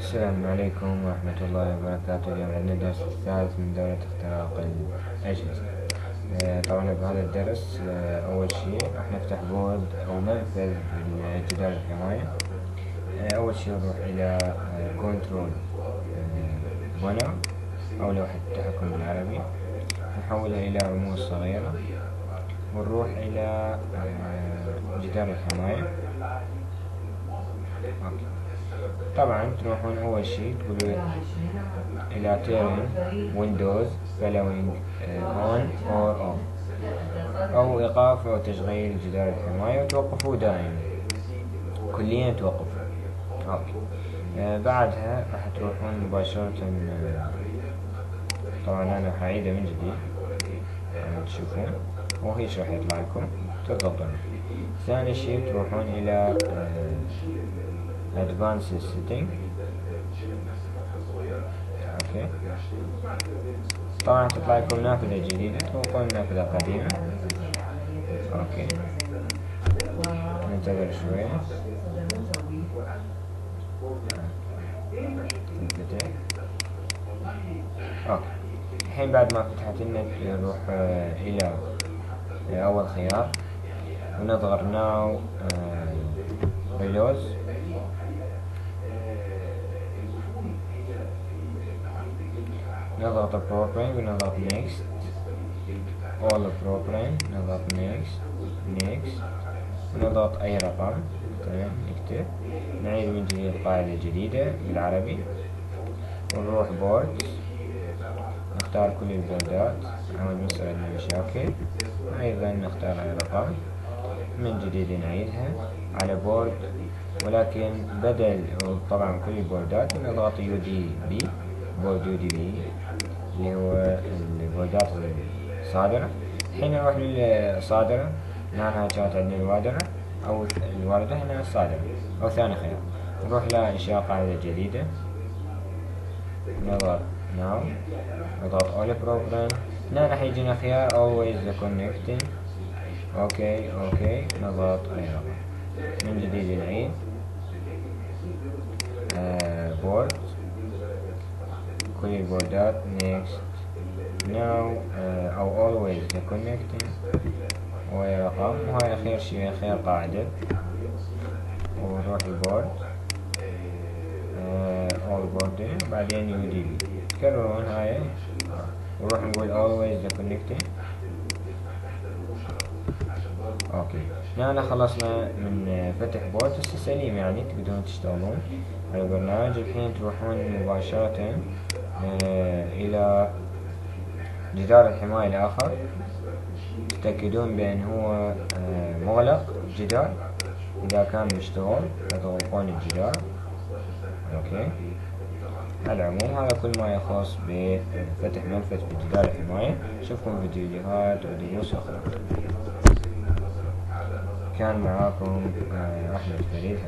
السلام عليكم ورحمة الله وبركاته. اليوم عندنا الدرس الثالث من دورة اختراق الأجهزة. طبعا بهذا الدرس أول شيء راح نفتح بورد أو منفذ لجدار الحماية. أول شيء نروح إلى كنترول بانر أو لوحة التحكم بالعربي، نحولها إلى رموز صغيرة ونروح إلى جدار الحماية. طبعا تروحون أول شيء تقولوا إلى turn windows following on or off، أو إيقاف أو تشغيل جدار الحماية، وتوقفوه دائما كليا توقفوا. بعدها راح تروحون مباشرة. طبعا أنا هعيده من جديد تشوفون وهيش راح يطلع لكم، تضغطون. ثاني شيء تروحون إلى advanced setting. اوكي، طبعا تطلع لكم نافذة جديدة، توقعون نافذة قديمة. اوكي، ننتظر شوية. اوكي، الحين بعد ما فتحت لنا نروح الى اول خيار ونضغط ناو ريلوز. نضغط بروبرين ونضغط نيكست، all بروبرين نضغط نيكست ونضغط اي رقم. تمام، نكتب، نعيد من جديد قاعدة جديدة بالعربي ونروح بورد، نختار كل البوردات عمود مصر عندنا مشاكل، ايضا نختار اي رقم من جديد نعيدها على بورد، ولكن بدل طبعا كل البوردات نضغط UDP بورد UDP اللي هو البوردات الصادرة. الحين نروح للصادرة، هنا كانت عندنا الوادرة أو الواردة، هنا الصادرة أو ثاني خيار. نروح لإنشاء قاعدة جديدة، نضغط ناو، نضغط all program. هنا راح يجينا خيار always connecting. اوكي، نضغط اي رقم من جديد نعيد بورد، كل البوردات next now او always connecting واي رقم، وهاي اخير شيء خيار قاعدة. ونروح البورد all board بعدين UDP، تكررون هاي ونروح نقول always connecting. اوكي، هنا خلصنا من فتح بورد هسه سليم، يعني تقدرون تشتغلون على البرنامج. الحين تروحون مباشرة الى جدار الحماية الاخر، تتأكدون بان هو مغلق الجدار. اذا كان مشتغل تغلقون الجدار. اوكي، على العموم هذا كل ما يخص بفتح منفذ بجدار الحماية. اشوفكم في فيديوهات ودروس اخرى. كان معاكم أحمد فريد.